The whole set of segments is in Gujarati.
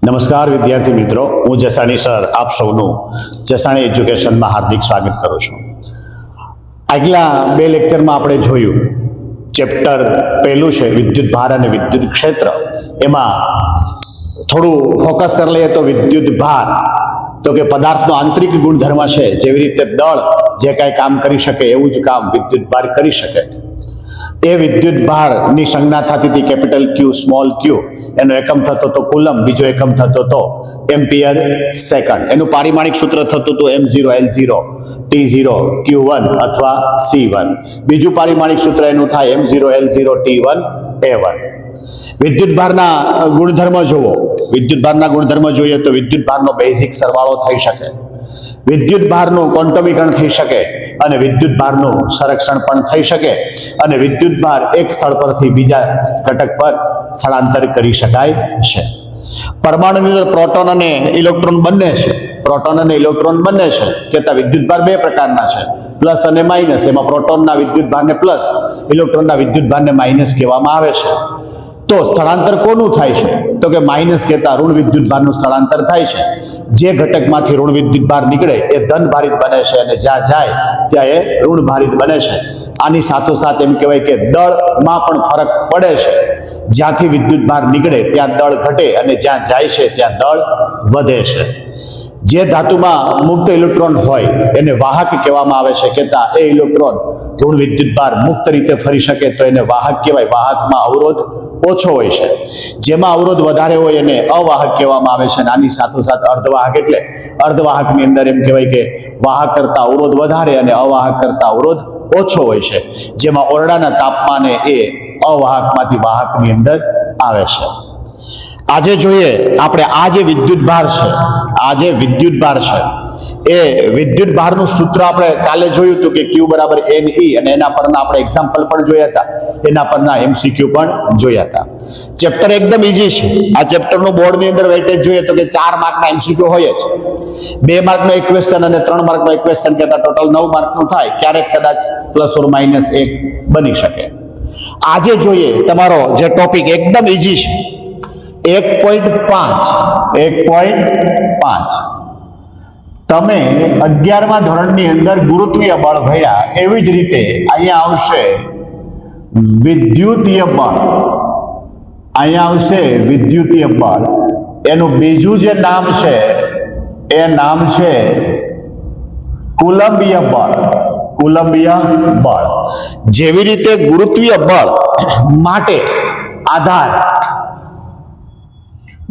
નમસ્કાર વિદ્યાર્થી મિત્રો, હું જસાણી સર આપ સૌનું જસાણી એજ્યુકેશનમાં હાર્દિક સ્વાગત કરું છું. આગલા બે લેક્ચરમાં આપણે જોયું ચેપ્ટર પહેલું છે વિદ્યુત ભાર અને વિદ્યુત ક્ષેત્ર. એમાં થોડું ફોકસ કરી લઈએ તો વિદ્યુત ભાર તો કે પદાર્થનો આંતરિક ગુણધર્મ છે. જેવી રીતે દળ જે કાંઈ કામ કરી શકે એવું જ કામ વિદ્યુત ભાર કરી શકે. એ વિદ્યુત ભારની સંજ્ઞા થતી હતી કેપિટલ ક્યુ સ્મોલ ક્યુ. એનો એકમ થતો હતો કુલમ, બીજો એકમ થતો હતો એમ્પિયર સેકન્ડ. એનું પારિમાણિક સૂત્ર થતું હતું M0 L0 T0 Q1 અથવા C1. બીજું પારિમાણિક સૂત્ર એનું થાય M0 L0 T1 A1. વિદ્યુત ભારના ગુણધર્મ જુઓ. વિદ્યુત ભારના ગુણધર્મ જોઈએ તો વિદ્યુત ભારનો બેઝિક સરવાળો થઈ શકે, વિદ્યુત ભારનું ક્વોન્ટમીકરણ થઈ શકે અને વિદ્યુત ભારનું સંરક્ષણ પણ થઈ શકે, અને વિદ્યુત ભાર એક સ્થળ પરથી બીજા ઘટક પર સ્થળાંતર કરી શકાય છે. પરમાણુની અંદર પ્રોટોન અને ઇલેક્ટ્રોન બંને છે. પ્રોટોન અને ઇલેક્ટ્રોન બંને છે કહેતા વિદ્યુત ભાર બે પ્રકારના છે, પ્લસ અને માઇનસ. એમાં પ્રોટોનના વિદ્યુત ભારને પ્લસ, ઇલેક્ટ્રોનના વિદ્યુત ભારને માઇનસ કહેવામાં આવે છે. તો સ્થળાંતર કોનું થાય છે તો કે માઇનસ કહેતા ઋણ વિદ્યુત ભારનું સ્થળાંતર થાય છે. જે ઘટકમાંથી ઋણ વિદ્યુત ભાર નીકળે એ ધન ભારિત બને છે અને જ્યાં જાય ત્યાં એ ઋણ ભારિત બને છે. આની સાથોસાથ એમ કહેવાય કે દળમાં પણ ફરક પડે છે. જ્યાંથી વિદ્યુત ભાર નીકળે ત્યાં દળ ઘટે અને જ્યાં જાય છે ત્યાં દળ વધે છે. જે ધાતુમાં મુક્ત ઇલેક્ટ્રોન હોય એને વાહક કહેવામાં આવે છે કહેતા એ ઇલેક્ટ્રોન ઋણ વિદ્યુત ભાર મુક્ત રીતે ફરી શકે તો એને વાહક કહેવાય. વાહકમાં અવરોધ ઓછો હોય છે. જેમાં અવરોધ વધારે હોય એને અવાહક કહેવામાં આવે છે. અને આની સાથોસાથ અર્ધવાહક એટલે અર્ધવાહકની અંદર એમ કહેવાય કે વાહક કરતા અવરોધ વધારે અને અવાહક કરતા અવરોધ ઓછો હોય છે. જેમાં ઓરડાના તાપમાને એ અવાહકમાંથી વાહકની અંદર આવે છે. આજે જોઈએ આપણે આ જે વિદ્યુત ભાર છે, આ જે વિદ્યુત ભાર છે એ વિદ્યુત ભારનું સૂત્ર આપણે કાલે જોયું હતું કે Q બરાબર NE, અને એના પરના આપણે એક્ઝામ્પલ પણ જોયા હતા, એના પરના MCQ પણ જોયા હતા. ચેપ્ટર એકદમ ઈઝી છે. આ ચેપ્ટરનું બોર્ડની અંદર વેઇટેજ જોઈએ તો કે 4 માર્કના MCQ હોય જ. 2 માર્કનો એક ક્વેશ્ચન અને 3 માર્કનો એક ક્વેશ્ચન કહેતા ટોટલ 9 માર્કનું થાય. ક્યારેક કદાચ પ્લસ ઓર માઇનસ 1 બની શકે. આજે જોઈએ તમારો જે ટોપિક એકદમ ઈઝી છે 1.5. તમે 11મા ધોરણની અંદર ગુરુત્વીય બળ ભણ્યા, એવી જ રીતે અહીંયા આવશે વિદ્યુતીય બળ. અહીંયા આવશે વિદ્યુતીય બળ. એનું બીજું જે નામ છે એ નામ છે કુલંબીય બળ. કુલંબીય બળ. જેવી રીતે ગુરુત્વીય બળ માટે આધાર,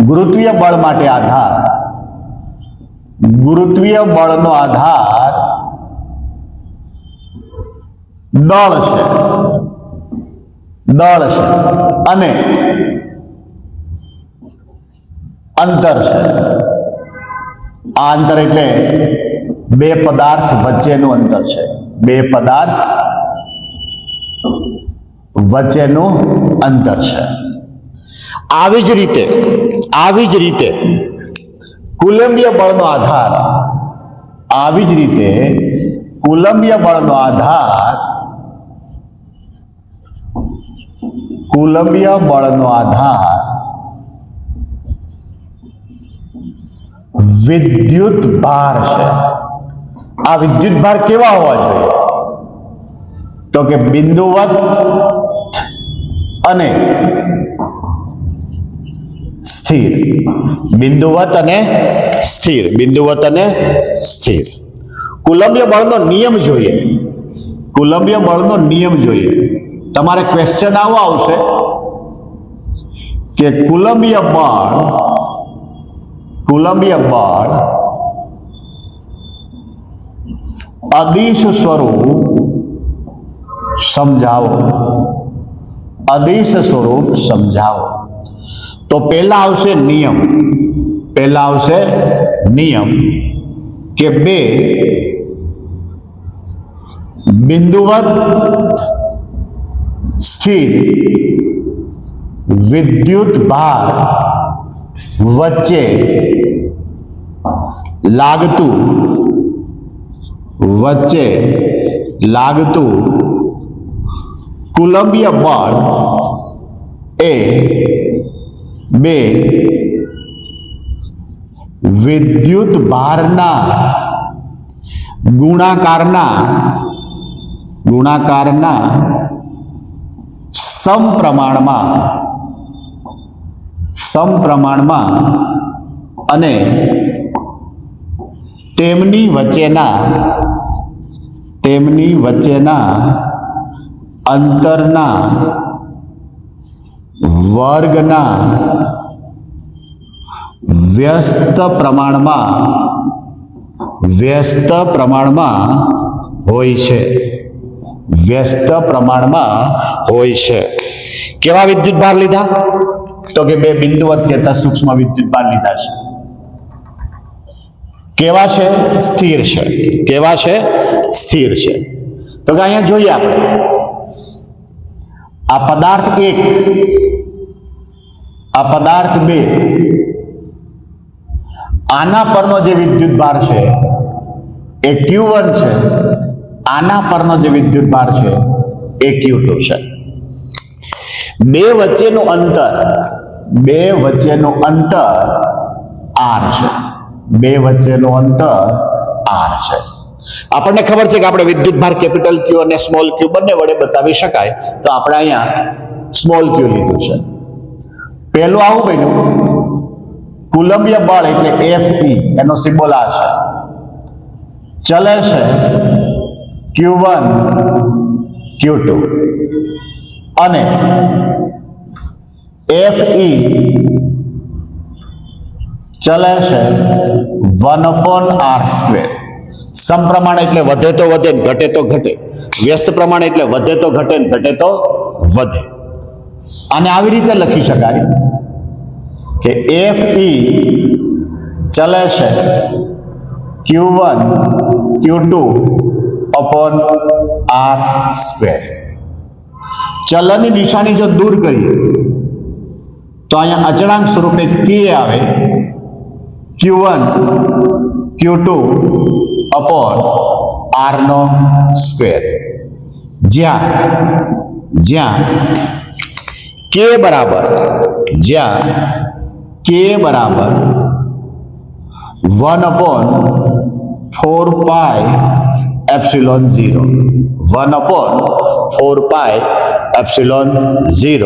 ગુરુત્વીય બળ માટે આધાર, ગુરુત્વીય બળનો આધાર દળ છે. દળ છે અને અંતર છે. આ અંતર એટલે બે પદાર્થ વચ્ચેનું અંતર છે. બે પદાર્થ વચ્ચેનું અંતર છે. આવી જ રીતે કુલંબીય બળનો આધાર, આવી જ રીતે કુલંબીય બળનો આધાર, કુલંબીય બળનો આધાર વિદ્યુત ભાર છે. આ વિદ્યુત ભાર કેવા હોવા જોઈએ તો કે બિંદુવત અને સ્થિર. બિંદુવત અને સ્થિર. બિંદુવત અને સ્થિર. કુલંબીય બળનો નિયમ જોઈએ. કુલંબીય બળનો નિયમ જોઈએ. તમારે ક્વેશ્ચન આવો આવશે કે કુલંબીય બળ અદિશ સ્વરૂપ સમજાવો. અદિશ સ્વરૂપ સમજાવો. તો પહેલા આવશે નિયમ. પહેલા આવશે નિયમ કે બે બિંદુવત સ્થિર વિદ્યુત ભાર વચ્ચે લાગતું કુલંબીય બળ એ બે વિદ્યુત ભારના ગુણાકારના સમપ્રમાણમાં અને તેમની વચ્ચેના અંતરના વર્ગના વ્યસ્ત પ્રમાણમાં હોય છે. કેવા વિદ્યુત ભાર લીધા? તો કે બે બિંદુવત કહેતા સૂક્ષ્મ વિદ્યુત ભાર લીધા છે. કેવા છે? સ્થિર છે. કેવા છે? સ્થિર છે. તો કે અહીંયા જોઈએ આપણે આ પદાર્થ 1, આ પદાર્થ 2, આના પરનો જે વિદ્યુત ભાર છે એ Q1 છે, આના પરનો જે વિદ્યુત ભાર છે એ Q2 છે. બે વચ્ચેનું અંતર R છે. બે વચ્ચેનું અંતર R છે. આપણને ખબર છે કે આપણે વિદ્યુત ભાર કેપિટલ Q અને સ્મોલ q બંને વડે બતાવી શકાય, તો આપણે અહીંયા સ્મોલ q લીધું છે. પહેલું આવું બન્યું, કુલંબીય બળ એટલે Fe, એનો સિમ્બોલ આ છે. ચલે છે Q1 Q2 અને Fe ચલે છે 1/r². સમપ્રમાણ એટલે વધે તો વધે ને ઘટે તો ઘટે, વ્યસ્ત પ્રમાણ એટલે વધે તો ઘટે ને ઘટે તો વધે. અને આવી રીતે લખી શકાય કે Fe ચલે છે Q1 Q2 r². ચલનની નિશાની જો દૂર કરીએ તો અહીંયા અચળાંક સ્વરૂપે k આવે, Q1 Q2 r², જ્યાં k બરાબર 1/4πε0, 1/4πε0.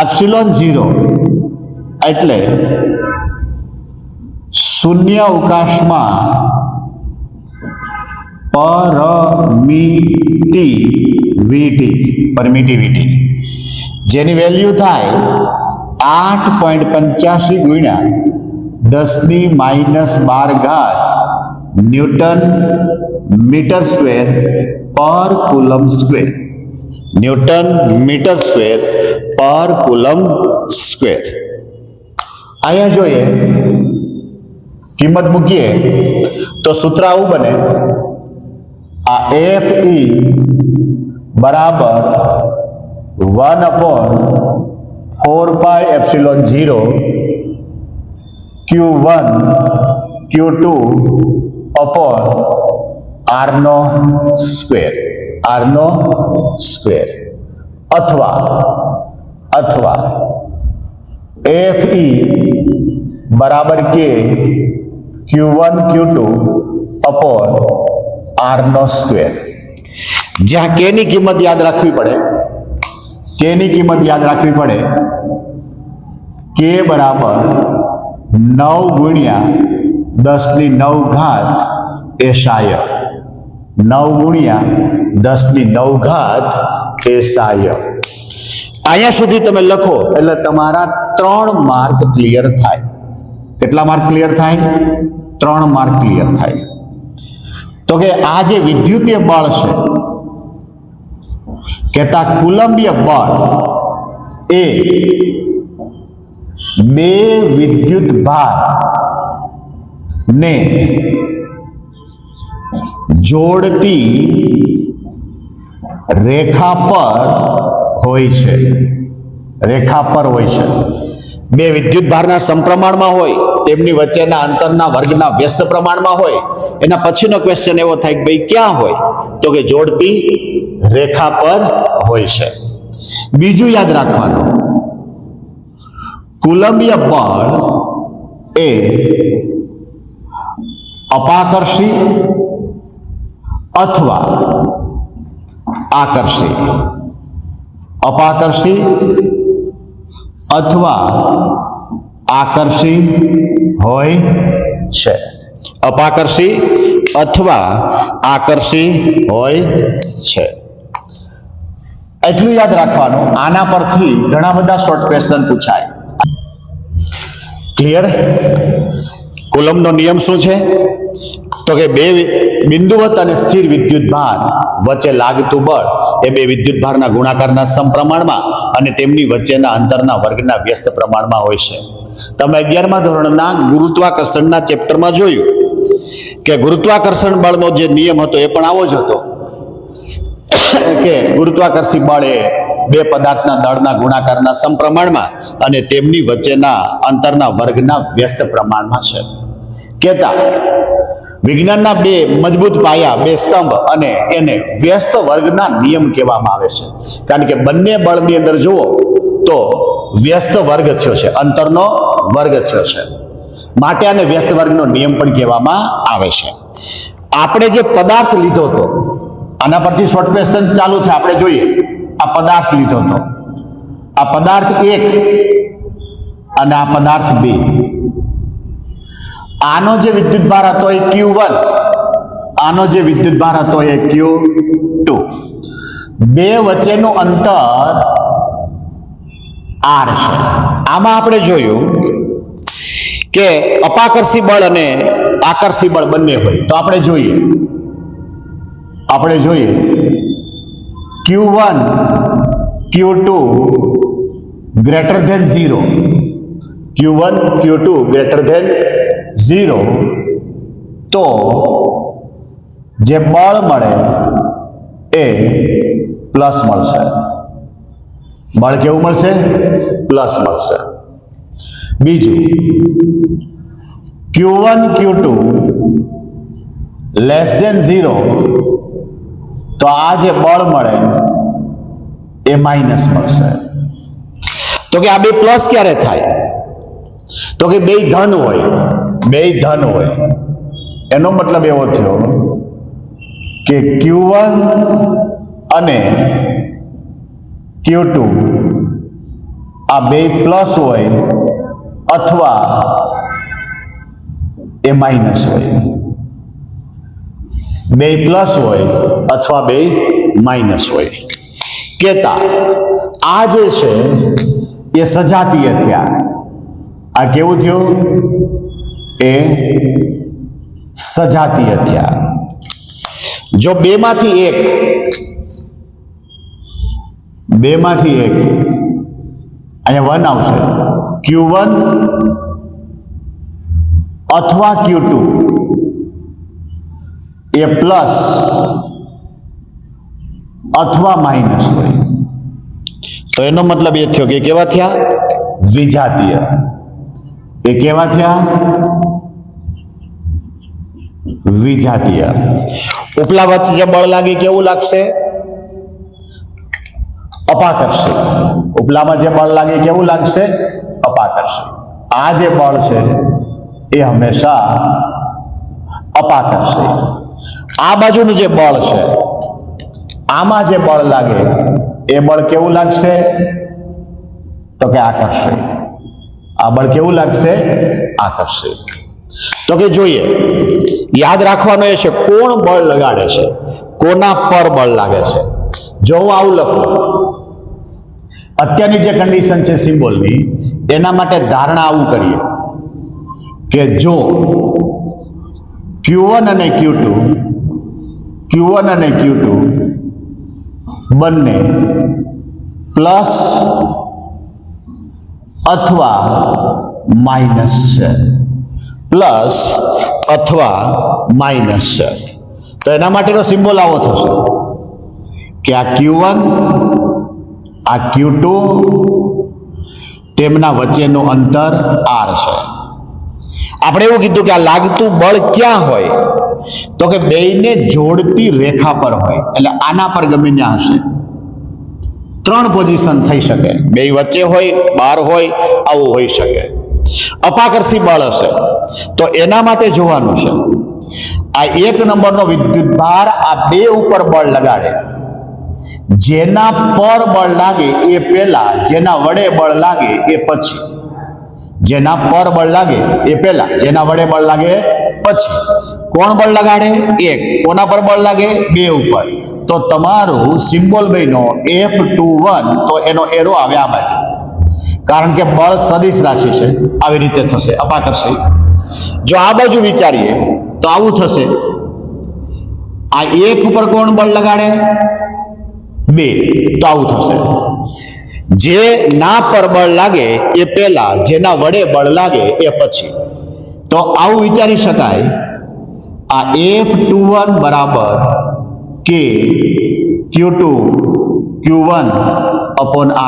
ε0 એટલે શૂન્ય અવકાશમાં પરમિટિવિટી જેની વેલ્યુ થાય 8.85 ગુણ્યા 10⁻12 ન્યૂટન મીટર સ્ક્વેર પર coulomb square. Newton metre square પર કુલમ સ્ક્વેર. અહીંયા જોઈએ, કિંમત મૂકીએ તો સૂત્ર આવું બને, આ Fe બરાબર 1/4πε0 Q1 Q2 r², અથવા Fe બરાબર k Q1 Q2 r². જ્યાં k ની કિંમત યાદ રાખવી પડે, k બરાબર 9 ગુણ્યા 10⁹ એ શાય, 9 ગુણ્યા 10⁹ એ શાય. અહીંયા સુધી તમે લખો એટલે તમારા 3 માર્ક ક્લિયર થાય. કેટલા માર્ક ક્લિયર થાય? 3 માર્ક ક્લિયર થાય. તો કે આ જે વિદ્યુતીય બળ છે કહેતા કુલંબીય બળ એ બે વિદ્યુત ભાર ને જોડતી રેખા પર હોય છે. બે વિદ્યુત ભારના સમપ્રમાણમાં હોય, તેમની વચ્ચેના અંતરના વર્ગના વ્યસ્ત પ્રમાણમાં હોય. એના પછીનો ક્વેશ્ચન એવો થાય કે ભાઈ ક્યાં હોય? તો કે જોડતી રેખા પર હોય છે. બીજું યાદ રાખવાનું, કુલંબીય બળ એ અપાકર્ષી અથવા આકર્ષી, અપાકર્ષી અથવા આકર્ષી હોય છે, અપાકર્ષી અથવા આકર્ષી હોય છે. એટલું યાદ રાખવાનું, આના પરથી ઘણા બધા શોર્ટ ક્વેશ્ચન પૂછાય. ક્લિયર? કુલમ્બનો નિયમ શું છે? તો કે બે બિંદુવત અને સ્થિર વિદ્યુત ભાર વચ્ચે લાગતું બળ એ બે વિદ્યુત ભારના ગુણાકારના સમપ્રમાણમાં અને તેમની વચ્ચેના અંતરના વર્ગના વ્યસ્ત પ્રમાણમાં હોય છે. તમે 11મા ધોરણના ગુરુત્વાકર્ષણના ચેપ્ટરમાં જોયું કે ગુરુત્વાકર્ષણ બળનો જે નિયમ હતો એ પણ આવો જ હતો કે ગુરુત્વાકર્ષી બળ એ બે પદાર્થના દળના ગુણાકારના સમપ્રમાણમાં અને તેમની વચ્ચેના અંતરના વર્ગના વ્યસ્ત પ્રમાણમાં છે. કહેતા વિજ્ઞાનના બે મજબૂત પાયા, બે સ્તંભ, અને એને વ્યસ્ત વર્ગના નિયમ કહેવામાં આવે છે. કારણ કે બંને બળની અંદર જુઓ તો વ્યસ્ત વર્ગ થયો છે, અંતરનો વર્ગ થયો છે, માટે આને વ્યસ્ત વર્ગનો નિયમ પણ કહેવામાં આવે છે. આપણે જે પદાર્થ લીધો હતો, આના પરથી શોર્ટ ક્વેશ્ચન ચાલુ થાય. આપણે જોઈએ, આ પદાર્થ લીધો હતો, આ પદાર્થ 1 અને આ પદાર્થ 2. આનો જે વિદ્યુત ભાર હતો એ Q1, આનો જે વિદ્યુત ભાર હતો એ Q2. બે વચ્ચેનું અંતર R છે. આમાં આપણે જોયું કે અપાકર્ષી બળ અને આકર્ષી બળ બંને હોય. તો આપણે જોઈએ Q1 Q2 greater than 0, Q1 Q2 greater than 0, તો જે બળ મળે એ પ્લસ મળશે. બળ કેવું મળશે? પ્લસ મળશે. બીજું, Q1 Q2 લેસ ધેન 0, તો આ જે બળ મળે એ માઇનસ મળશે. તો કે આ બે પ્લસ ક્યારે થાય? તો કે બે ધન હોય, એનો મતલબ એવો થયો કે Q1 અને Q2 આ બે પ્લસ હોય અથવા એ માઇનસ હોય. બે પ્લસ હોય અથવા બે માઇનસ હોય. કહેતા આ જે છે એ સજાતીય થયા. આ કેવું થયું? એ સજાતીય થયા. જો બેમાંથી એક અહીંયા 1 આવશે, Q1 અથવા Q2 એ પ્લસ અથવા માઇનસ હોય, તો એનો મતલબ એ થયો કે કેવા થયા? વિજાતીય. એ કેવા થયા? વિજાતીય. ઉપલા વચ્ચે જે બળ લાગે કેવું લાગશે? અપાકર્ષી. ઉપલામાં જે બળ લાગે કેવું લાગશે? અપાકર્ષી. આ જે બળ છે એ હંમેશા અપાકર્ષી. આ બાજુનું જે બળ છે, આમાં જે બળ લાગે એ બળ કેવું લાગશે? તો કે આકર્ષી. આ બળ કેવું લાગશે? આકર્ષી. તો કે જોઈએ, યાદ રાખવાનું એ છે કોણ બળ લગાડે છે, કોના પર બળ લાગે છે. જો હું આવું લખું, અત્યારની જે કન્ડિશન છે સિમ્બોલની, એના માટે ધારણા આવું કરીએ કે જો Q1 અને Q2 બંને પ્લસ અથવા માઇનસ છે, પ્લસ અથવા માઇનસ છે, તો એના માટેનો સિમ્બોલ આવો થશે કે આ Q1 આ Q2 તેમના વચ્ચેનું અંતર R છે. આપણે એવું કીધું કે આ લાગતું બળ ક્યાં હોય? તો કે બેયને જોડતી રેખા પર હોય, એટલે આના પર ગમે ત્યાં હશે. 3 પોઝિશન થઈ શકે, બે વચ્ચે હોય, બહાર હોય, આવું હોઈ શકે. અપાકર્ષી બળ હશે તો એના માટે જોવાનું છે આ 1 નંબરનો વિદ્યુત ભાર આ 2 ઉપર બળ લગાડે, જેના પર બળ લાગે એ પહેલા, જેના વડે બળ લાગે એ પછી. જેના પર બળ લાગે એ પહેલા, જેના વડે બળ લાગે પછી. કોણ બળ લગાડે? 1. કોના પર બળ લાગે? 2 ઉપર. તો તમારું સિમ્બોલ બન્યો F21, તો એનો એરો આવે આ બાજુ, કારણ કે બળ સદિશ રાશિ છે. આવી રીતે થશે અપાકર્ષી. જો આ બાજુ વિચારીએ તો આવું થશે. આ 1 ઉપર કોણ બળ લગાડે? 2. તો આવું થશે. જે ના પર બળ લાગે એ પહેલા, જેના વડે બળ લાગે એ પછી. તો આવું વિચારી શકાય, આ F21 બરાબર K Q2 Q1 upon R².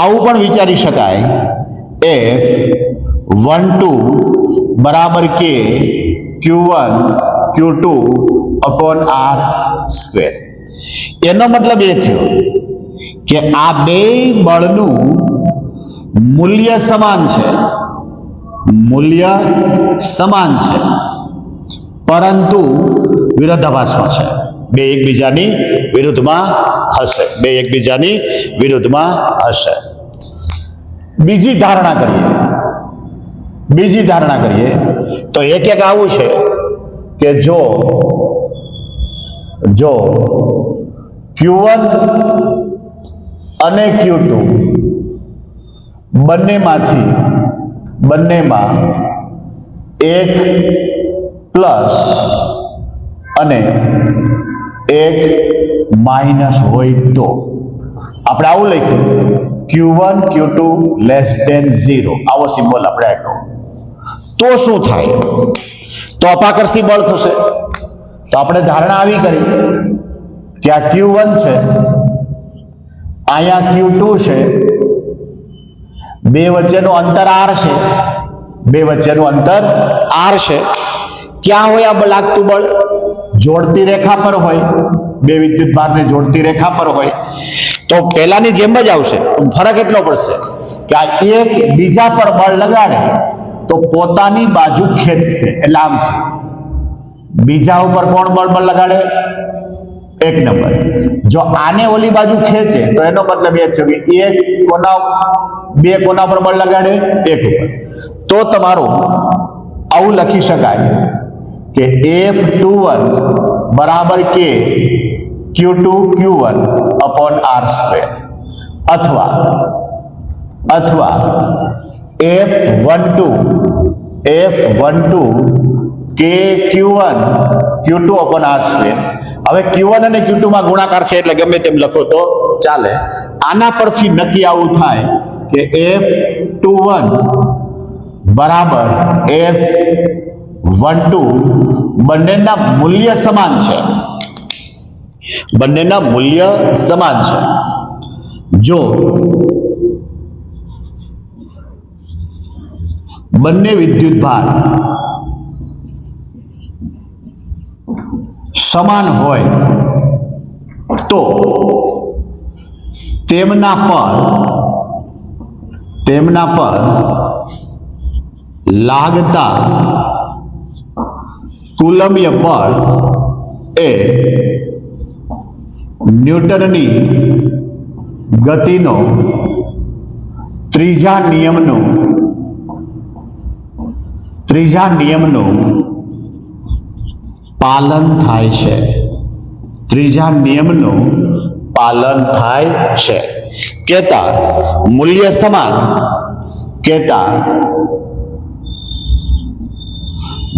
આવું પણ વિચારી શકાય, F12 બરાબર K Q1 Q2 upon R². એનો મતલબ એ થયો કે આ બે બળનું મૂલ્ય સમાન છે, મૂલ્ય સમાન છે, પરંતુ વિરોધાભાસમાં છે. બે એકબીજાની વિરુદ્ધમાં હશે, બે એકબીજાની વિરુદ્ધમાં હશે. બીજી ધારણા કરીએ તો એક આવું છે કે જો Q1 અને Q2 બંનેમાં એક પ્લસ અને એક માઇનસ હોય તો આપણે આવું લખ્યું Q1 Q2 <0, આવો સિમ્બોલ આપણે આપ્યો. તો શું થાય? તો અપાકર્ષી બળ થશે. તો આપણે ધારણા આવી કરી કે આ Q1 છે, અહીંયા Q2 છે, બે વચ્ચેનું અંતર R છે, બે વચ્ચેનું અંતર R છે. ક્યાં હોય આ લાગતું બળ? જોડતી રેખા પર હોય, બે વિદ્યુત ભારને જોડતી રેખા પર હોય. તો પહેલાની જેમ જ આવશે. ફરક એટલો પડશે કે આ એક બીજા પર બળ લગાડે તો પોતાની બાજુ ખેંચશે, એટલે આમ છે. બીજા ઉપર કોણ બળ લગાડે? 1 નંબર. જો આને ઓલી બાજુ ખેંચે તો એનો મતલબ એ થયો કે બે કોના પર બળ લગાડે? 1 ઉપર. તો તમારું આવું લખી શકાય કે F21 બરાબર K Q2 Q1 upon R² અથવા F12 K Q1 Q2 upon R². હવે Q1 અને Q2 માં ગુણાકાર છે એટલે ગમે તેમ લખો તો ચાલે. આના પરથી નક્કી આવું થાય કે F21 બરાબર F12 બંનેના મૂલ્ય સમાન છે, બંનેના મૂલ્ય સમાન છે. જો બંને વિદ્યુત ભાર સમાન હોય તો તેમના પર લાગતા કુલંબીય બળ એ ન્યૂટનની ગતિનો ત્રીજા નિયમનું પાલન થાય છે. ત્રીજા નિયમનું પાલન થાય છે. કહેતા મૂલ્ય સમાન, કહેતા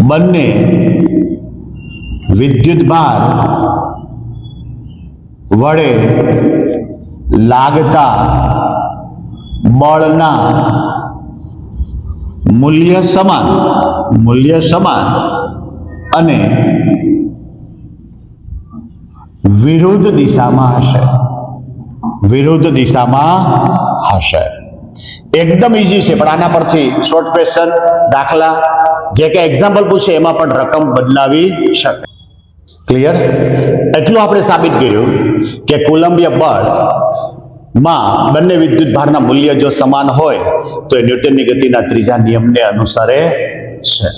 બંને વિદ્યુત ભાર વડે લાગતા બળના મૂલ્ય સમાન અને વિરુદ્ધ દિશામાં હશે. એકદમ ઈઝી છે, પણ આના પરથી શોર્ટ ક્વેશ્ચન, દાખલા, જે કે એક્ઝામ્પલ પૂછે એમાં પણ રકમ બદલાવી શકે. ક્લિયર? એટલું આપણે સાબિત કર્યું કે કુલંબીય બળ માં બંને વિદ્યુત ભારના મૂલ્ય જો સમાન હોય તો એ ન્યૂટનની ગતિના ત્રીજા નિયમને અનુસરે છે.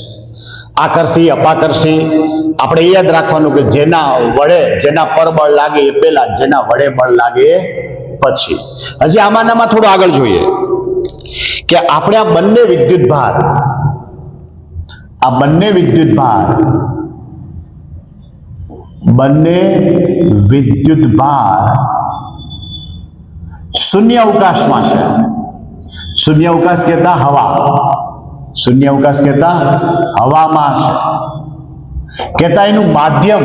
આકર્ષી અપાકર્ષી આપણે એ યાદ રાખવાનું કે જેના પર બળ લાગે એ પહેલા, જેના વડે બળ લાગે એ પછી. હજી આમાંનામાં થોડું આગળ જોઈએ કે આપણે આ બંને વિદ્યુત ભાર શૂન્ય અવકાશમાં છે. શૂન્ય અવકાશ કહેતા હવામાં છે, કહેતા એનું માધ્યમ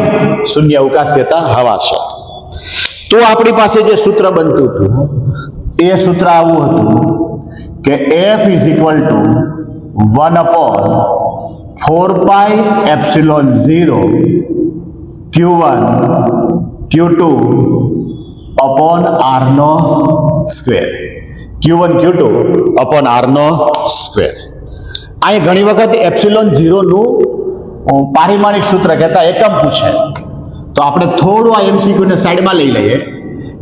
શૂન્ય અવકાશ કહેતા હવા છે. તો આપણી પાસે જે સૂત્ર બનતું હતું એ સૂત્ર આવું હતું કે F is equal to 1/4πε0 Q1 Q2 upon R નો square. Q1 Q2 upon R નો સ્ક્વેર. અહીં ઘણી વખત એપ્સિલોન 0 નું પારિમાણિક સૂત્ર કહેતા એકમ પૂછે, તો આપણે થોડું આ MCQ ને સાઈડમાં લઈ લઈએ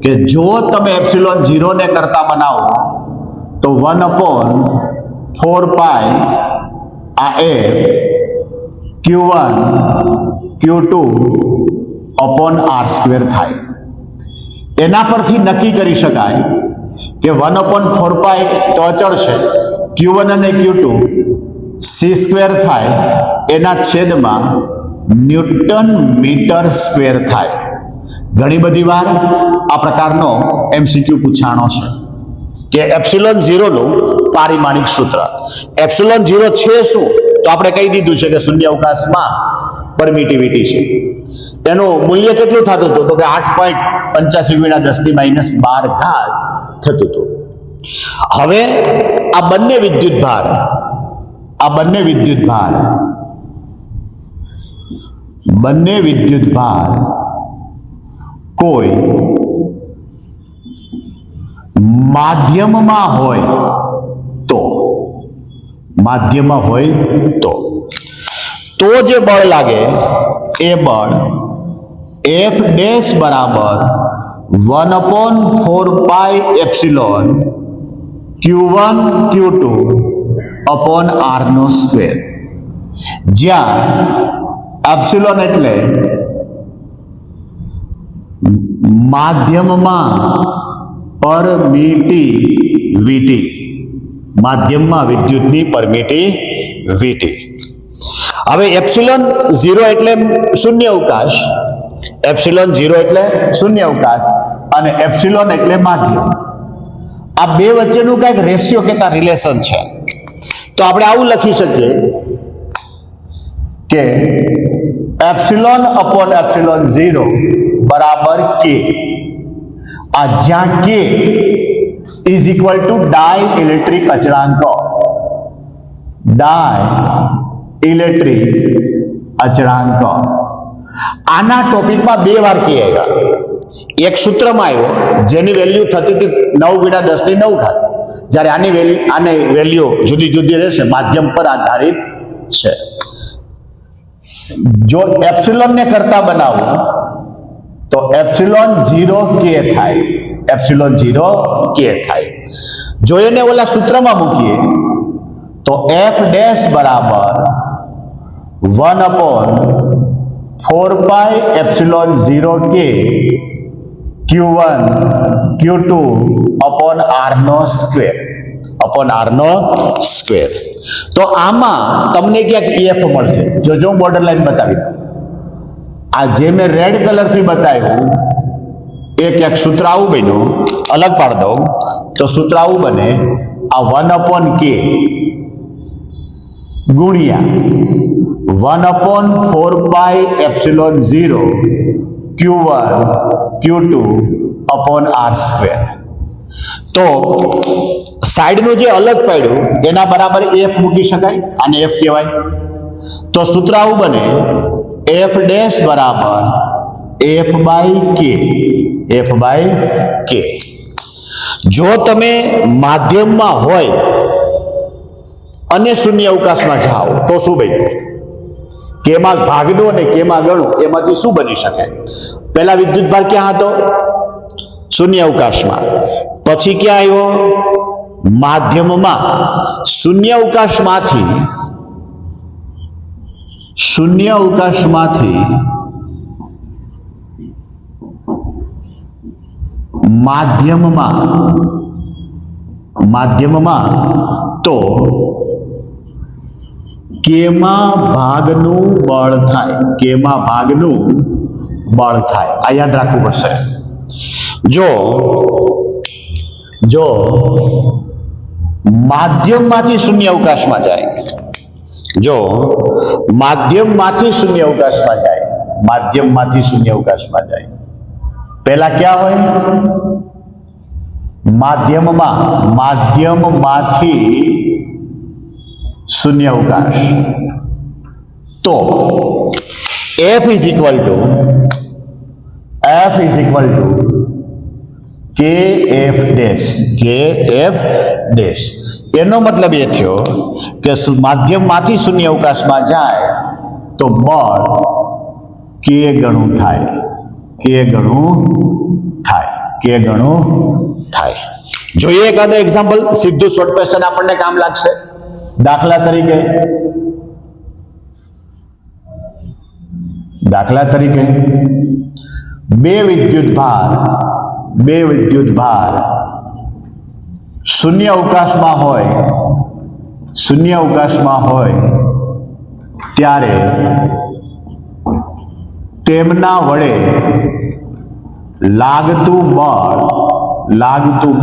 કે જો તમે એપ્સિલોન 0 ને કરતા બનાવો તો 1/4π આ F Q1 Q2 upon R square થાય. એના પરથી નક્કી કરી શકાય કે 1/4π તો અચળ છે, Q1 અને Q2 C સ્ક્વેર થાય એના છેદમાં ન્યૂટન મીટર સ્ક્વેર થાય. ઘણી બધી વાર આ પ્રકારનો MCQ પૂછાણો છે કે એપ્સિલોન 0 નું પારિમાણિક સૂત્ર. એપ્સિલોન 0 છે શું? તો આપણે કહી દીધું છે કે શૂન્ય અવકાશમાં પરમિટિવિટી છે. એનું મૂલ્ય કેટલું થતું હતું? તો કે 8.85 × 10⁻12 થતું હતું. હવે આ બંને વિદ્યુત ભાર કોઈ માધ્યમમાં હોય તો જે બળ લાગે એ બળ F ડેશ બરાબર 1/4πε Q1 Q2 upon R નો સ્ક્વેર, જ્યાં એપ્સિલોન એટલે માધ્યમમાં વિદ્યુતની પરમિટિવિટી. હવે એપ્સિલોન 0 એટલે શૂન્ય અવકાશ અને એપ્સિલોન એટલે માધ્યમ. આ બે વચ્ચેનું કંઈક રેશિયો કહેતા રિલેશન છે. તો આપણે આવું લખી શકીએ કે એપ્સિલોન અપોન એપ્સિલોન 0 બરાબર K, આ જ્યાં K is equal two dielectric અચળાંક. આના ટોપિકમાં બે વાર K આવ્યા. એક સૂત્રમાં આવ્યો જેની વેલ્યુ થતી હતી 9 × 10⁹, જ્યારે આની વેલ્યુ જુદી જુદી રહેશે, માધ્યમ પર આધારિત છે. જો એપ્સિલોન ને કરતા બનાવો તો એપ્સિલોન 0 K થાય. જો એને ઓલા સૂત્રમાં મૂકીએ તો F ડેશ બરાબર 1/4πε0 K Q1 Q2 upon R નો સ્ક્વેર. તો આમાં તમને ક્યાંક EF મળશે. જો હું બોર્ડર લાઈન બતાવી દઉં, આ જે મેં રેડ કલરથી બતાવ્યું એ ક્યાંક સૂત્ર આવું બન્યું, અલગ પાડ દઉં તો સૂત્ર આવું બને, આ 1/K ગુણ્યા 1/4πε0 Q1 Q2 upon R square. તો સાઈડનું જે અલગ પાડ્યું એના બરાબર F મૂકી શકાય, આને F કહેવાય. તો સૂત્ર આવું બને, F ડેશ બરાબર F/K. જો તમે માધ્યમમાં હોય અને શૂન્ય અવકાશમાં જાઓ તો શું બન્યું? કેમાં ભાગનું અને કેમાં ગણું, એમાંથી શું બની શકે? પહેલા વિદ્યુત ભાર ક્યાં હતો? શૂન્ય અવકાશમાં. પછી ક્યાં આવ્યો? માધ્યમમાં શૂન્ય અવકાશમાંથી માધ્યમમાં તો કેમાં ભાગનું બળ થાય? કેમાં ભાગનું બળ થાય? આ યાદ રાખવું પડશે. જો માધ્યમમાંથી શૂન્ય અવકાશમાં જાય, માધ્યમમાંથી શૂન્ય અવકાશમાં જાય, પહેલા ક્યાં હોય? માધ્યમમાંથી શૂન્ય અવકાશ. તો F is equal to KF dash. એનો મતલબ એ થયો કે માધ્યમમાંથી શૂન્ય અવકાશમાં જાય તો બળ K ગણું થાય. જોઈએ એકાદો એક્ઝામ્પલ, સીધું શોર્ટ ક્વેશ્ચન આપણને કામ લાગશે. દાખલા તરીકે બે વિદ્યુત ભાર શૂન્ય અવકાશમાં હોય ત્યારે તેમના વડે લાગતું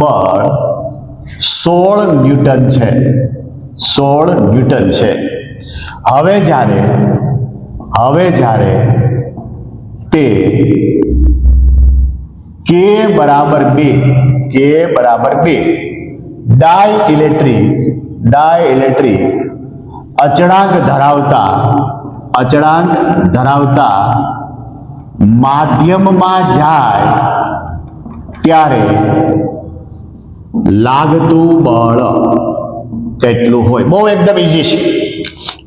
બળ 16 ન્યૂટન છે. હવે જ્યારે તે K બરાબર 2 ડાઇલેક્ટ્રિક અચળાંક ધરાવતા માધ્યમમાં જાય ત્યારે લાગતું બળ કેટલું હોય? બહુ એકદમ ઈઝી છે.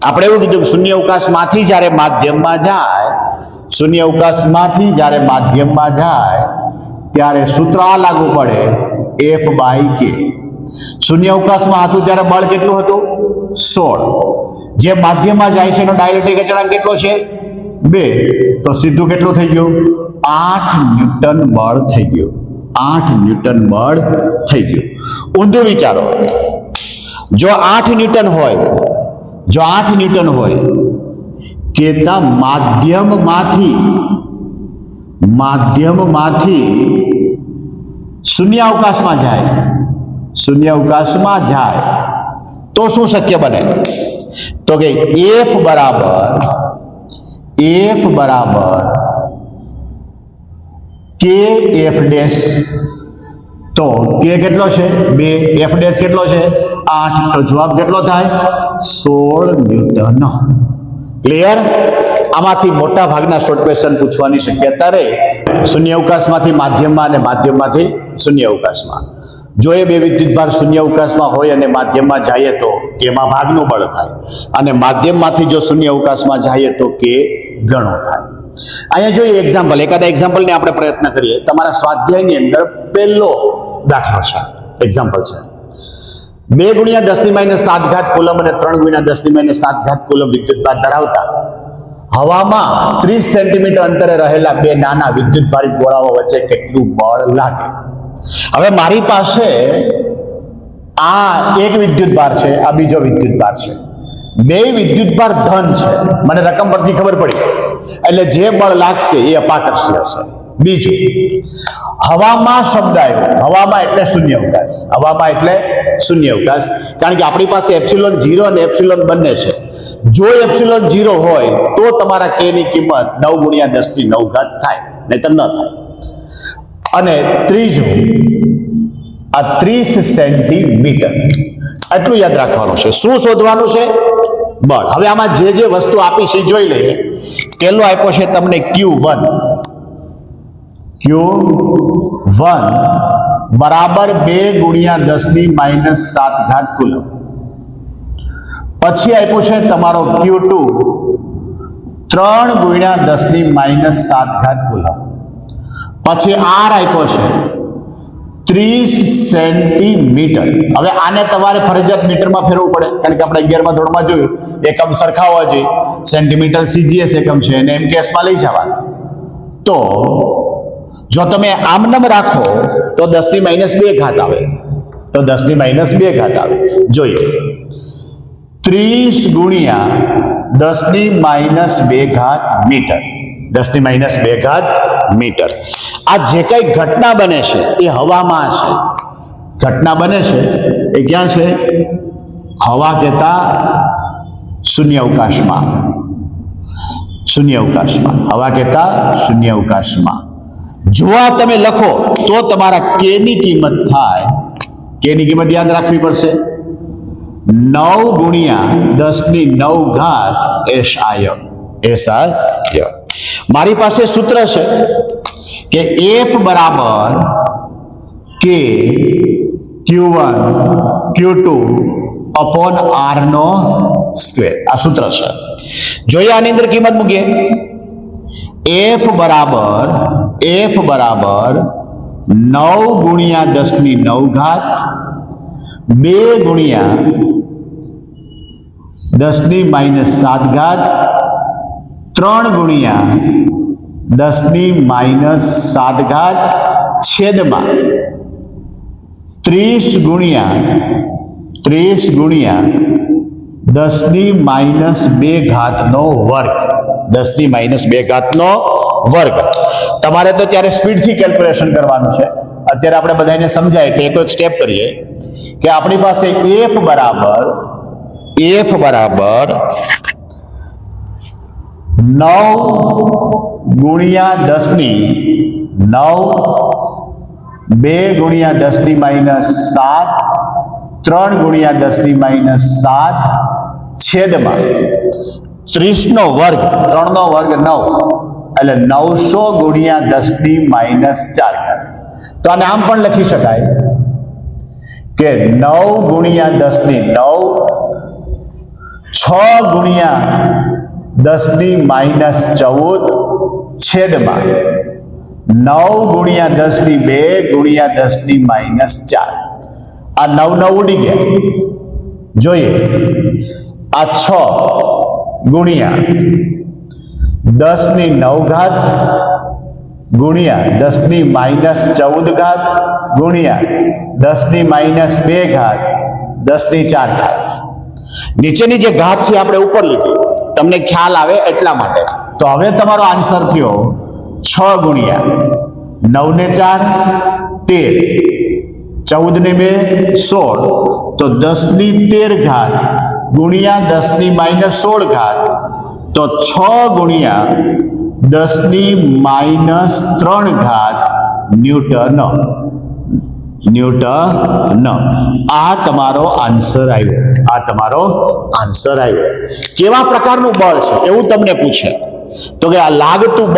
આપણે એવું કીધું કે શૂન્ય અવકાશમાંથી જ્યારે માધ્યમમાં જાય ત્યારે સૂત્ર આ લાગુ પડે, F/K. શૂન્ય અવકાશમાં હતું ત્યારે બળ કેટલું હતું? 16. જે માધ્યમમાં જાય છે એનો ડાઇલેક્ટ્રિક અચળાંક કેટલો છે? 2. તો સીધું કેટલું થઈ ગયું? 8 ન્યૂટન બળ થઈ ગયું. ઊંધું વિચારો. જો 8 ન્યૂટન હોય કેતા માધ્યમમાંથી શૂન્ય અવકાશમાં જાય તો શું શક્ય બને? તો કે F બરાબર KF ડેશ. તો K કેટલો છે? 2. F ડેશ કેટલો છે? 8. તો જવાબ કેટલો થાય? 16 ન્યૂટન. ક્લિયર? આમાંથી મોટા ભાગના શોર્ટ ક્વેશ્ચન પૂછવાની શક્યતા રહે. શૂન્ય અવકાશમાંથી માધ્યમમાં અને માધ્યમમાંથી શૂન્ય અવકાશમાં. જો એ બે વિદ્યુતભાર શૂન્ય અવકાશમાં હોય અને માધ્યમમાં જાય તો કેમાં ભાગનું બળ થાય, અને માધ્યમમાંથી જો શૂન્ય અવકાશમાં જાય તો કે ગણો થાય. અહીંયા જોઈએ એકાદા એક્ઝામ્પલને આપણે પ્રયત્ન કરીએ. તમારા સ્વાધ્યાયની અંદર પહેલો દાખલો છે, એક્ઝામ્પલ છે. 2 × 10⁻7 કુલમ અને 3 × 10⁻7 કુલમ વિદ્યુતભાર ધરાવતા હવામાં 30 સેન્ટીમીટર અંતરે રહેલા બે નાના વિદ્યુતભારિત ગોળાઓ વચ્ચે કેટલું બળ લાગે? હવે મારી પાસે આ એક વિદ્યુતભાર છે, આ બીજો વિદ્યુતભાર છે. બે વિદ્યુતભાર ધન છે, મને રકમ પરથી ખબર પડી. એટલે જે બળ લાગશે એ અપાકર્ષી હશે. બીજું, હવામાં શબ્દ આવ્યો. હવામાં એટલે શૂન્ય અવકાશ. કારણ કે આપણી પાસે એપ્સિલોન 0 અને એપ્સિલોન બંને છે. જો એપ્સિલોન 0 હોય તો તમારા K ની કિંમત 9 × 10⁹ થાય, નહીતર ન થાય. અને ત્રીજું, આ 30 સેન્ટીમીટર. એટલું યાદ રાખવાનું છે. શું શોધવાનું છે? બળ. હવે આમાં જે વસ્તુ આપી છે જોઈ લઈએ. પહેલો આપ્યો છે તમને Q1 બરાબર 2 × 10⁻7 કુલમ. પછી આપ્યો છે તમારો Q2 3 × 10⁻7 કુલમ. પછી R આપ્યો છે 30 સેન્ટીમીટર. હવે આને તમારે ફરજિયાત મીટરમાં ફેરવવું પડે, કારણ કે આપણે 11મા ધોરણમાં જોયું એકમ સરખા હોવા જોઈએ. સેન્ટીમીટર CGS એકમ છે એને MKS-માં લઈ જવા. તો જો તમે આમનામ રાખો તો 10⁻2 ઘાત આવે. તો 10⁻2 ઘાત આવે. જોઈએ 30 ગુણ્યા 10⁻2 ઘાત મીટર. 10⁻2 ઘાત મીટર. આ જે કઈ ઘટના બને છે એ હવામાં છે. ઘટના બને છે એ ક્યાં છે? હવા કહેતા શૂન્ય અવકાશમાં. શૂન્ય અવકાશમાં. હવા કહેતા શૂન્ય અવકાશમાં. જો આ તમે લખો તો તમારા k ની કિંમત થાય. k ની કિંમત યાદ રાખવી પડશે. 9 ગુણ્યા 10⁹ ઘાત SI. મારી પાસે સૂત્ર છે કે F બરાબર K Q1 Q2 upon R નો સ્ક્વેર. આ સૂત્ર છે. જોઈએ આની અંદર કિંમત મૂકીએ. F બરાબર 9 ગુણ્યા 10⁹ ઘાત 2 ગુણ્યા 10⁻7 ઘાત 3 ગુણ્યા 10⁻7 ઘાત છેદમાં 30 ગુણ્યા 10⁻2 ઘાતનો વર્ગ. 10⁻2 ઘાતનો વર્ગ. તમારે તો ત્યારે સ્પીડથી કેલ્ક્યુલેશન કરવાનું છે. અત્યારે આપણે બધાને સમજાય એટલે એક સ્ટેપ કરીએ કે આપણી પાસે F બરાબર 9 ગુણ્યા 10⁹ 2 ગુણ્યા 10⁻7 3 ગુણ્યા 10⁻7 છેદમાં 30 નો વર્ગ. 3 નો વર્ગ 9 એટલે 900 ગુણ્યા 10⁻4 ઘાત. તો આને આમ પણ લખી શકાય કે 9 ગુણ્યા 10⁹ 6 ગુણ્યા 10⁻14 છેદમાં 9 ગુણ્યા 10⁵ ગુણ્યા 10⁻4. આ 9 ઉડી ગયા. જોઈએ આ 6 ગુણ્યા 10⁹ ઘાત ગુણ્યા 10⁻14 ઘાત ગુણ્યા 10⁻2 ઘાત 10⁴ ઘાત. નીચેની જે ઘાત છે આપણે ઉપર લીધી તમને ખ્યાલ આવે એટલા માટે. તો હવે તમારો આન્સર થયો 6 ગુણ્યા 9 ને 4 13 14 ને 2 16 તો 10⁻13 ઘાત ગુણ્યા 10⁻16 ઘાત. તો 6 ગુણ્યા 10⁻3 ઘાત ન્યૂટન. આ તમારો આન્સર આવ્યો. આ તમારો આન્સર આવ્યો. કેવા પ્રકારનું બળ છે એવું તમને પૂછે તો કે આ લાગતું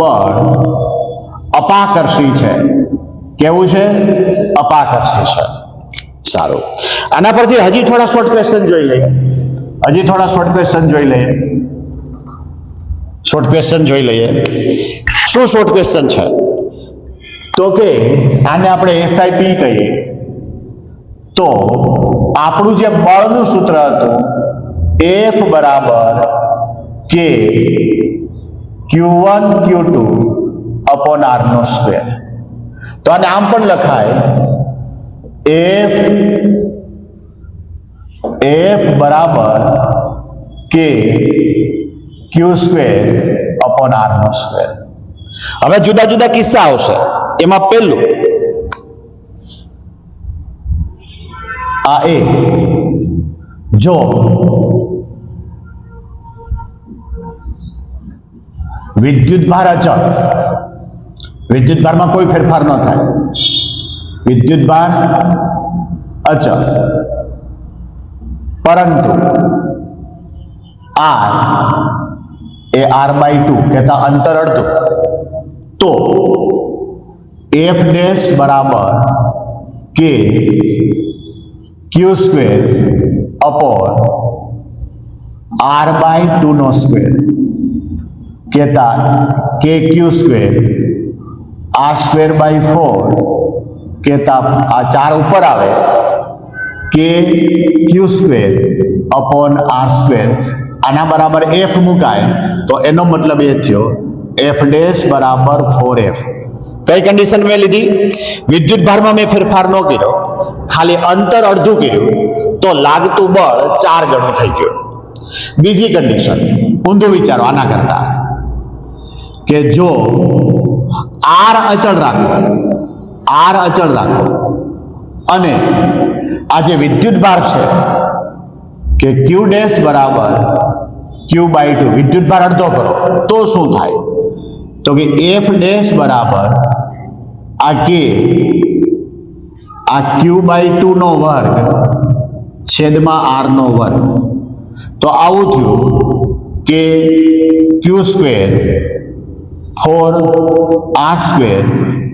બળ અપાકર્ષી છે. કેવું છે? અપાકર્ષી છે. સારું. આના પરથી હજી થોડા શોર્ટ ક્વેશ્ચન જોઈ લઈએ. શું શોર્ટ ક્વેશ્ચન છે? તો કે આને આપણે SIP કહીએ. તો આપણું જે બળનું સૂત્ર હતું F બરાબર K Q1 Q2 upon R નો સ્ક્વેર. તો આને આમ પણ લખાય F બરાબર K Q square upon R નો સ્ક્વેર. હવે જુદા જુદા કિસ્સા આવશે. એમાં પહેલું આ એ જો વિદ્યુત ભાર અચળ, વિદ્યુત ભારમાં કોઈ ફેરફાર ન થાય, વિદ્યુત ભાર અચળ, પરંતુ R એ R/2 કહેતા અંતર અડધું, તો F ડેશ બરાબર K Q square upon R/2 નો સ્ક્વેર. કહેતા કે Q square R square by 4 કહેતા આ 4 ઉપર આવે કે Q square upon R square આના બરાબર એફ મુકાય તો એનો મતલબ એ થયો એફ ડેશ બરાબર 4f. કઈ કન્ડિશન મેં લીધી? વિદ્યુત ભારમાં મેં ફેરફાર ન કર્યો, ખાલી અંતર અડધું કર્યું તો લાગતું બળ 4 ગણું થઈ ગયું. બીજી કન્ડિશન ઊંધું વિચારો આના કરતા કે જો આર અચળ રાખો અને આ જે વિદ્યુત ભાર છે કે ક્યુ ડેશ બરાબર ક્યુ બાય 2 વિદ્યુત ભાર અડધો કરો તો શું થાય? તો કે એફ ડેશ બરાબર આ કે આ ક્યુ બાય 2 નો વર્ગ છેદમાં આર નો વર્ગ. તો આવું થયું કે ક્યુ સ્ક્વેર 4 આર સ્ક્વેર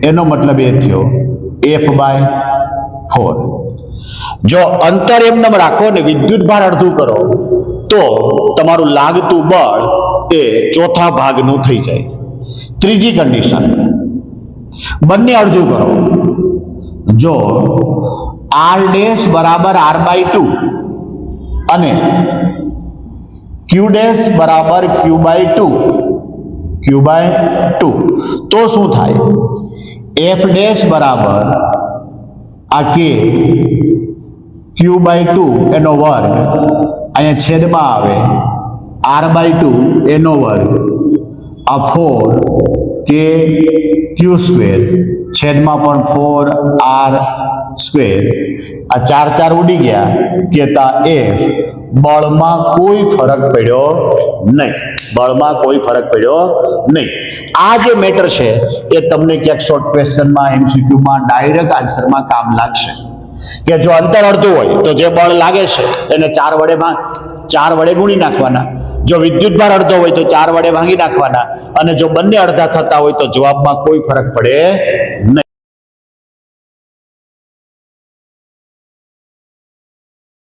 એનો મતલબ એ થયો એફ બાય 4. જો અંતર એમને રાખો ને વિદ્યુત ભાર અડધું કરો તો તમારું લાગતું બળ એ ચોથા ભાગનું થઈ જાય. ત્રીજી કન્ડિશન બંને અડધું કરો. જો આર ડેશ બરાબર આર બાય 2 અને ક્યુ ડેશ બરાબર ક્યુ બાય 2 તો શું થાય? એફ ડેશ બરાબર આ કે ક્યુ બાય 2 એનો વર્ગ અહીંયા છેદમાં આવે આર બાય 2 એનો વર્ગ આ 4 કે ક્યુ સ્ક્વેર છેદમાં પણ 4 આર સ્ક્વેર આ 4 ઉડી ગયા કહેતા એફ બળમાં કોઈ ફરક પડ્યો નહીં. આ જે મેટર છે એ તમને ક્યાંક શોર્ટ ક્વેશ્ચનમાં એમસીક્યુમાં ડાયરેક્ટ આન્સરમાં કામ લાગશે કે જો અંતર અડધું હોય તો જે બળ લાગે છે એને 4 વડે ગુણી નાખવાના. જો વિદ્યુત ભાર અડધો હોય તો 4 વડે ભાંગી નાખવાના અને જો બંને અડધા થતા હોય તો જવાબમાં કોઈ ફરક પડે નહીં.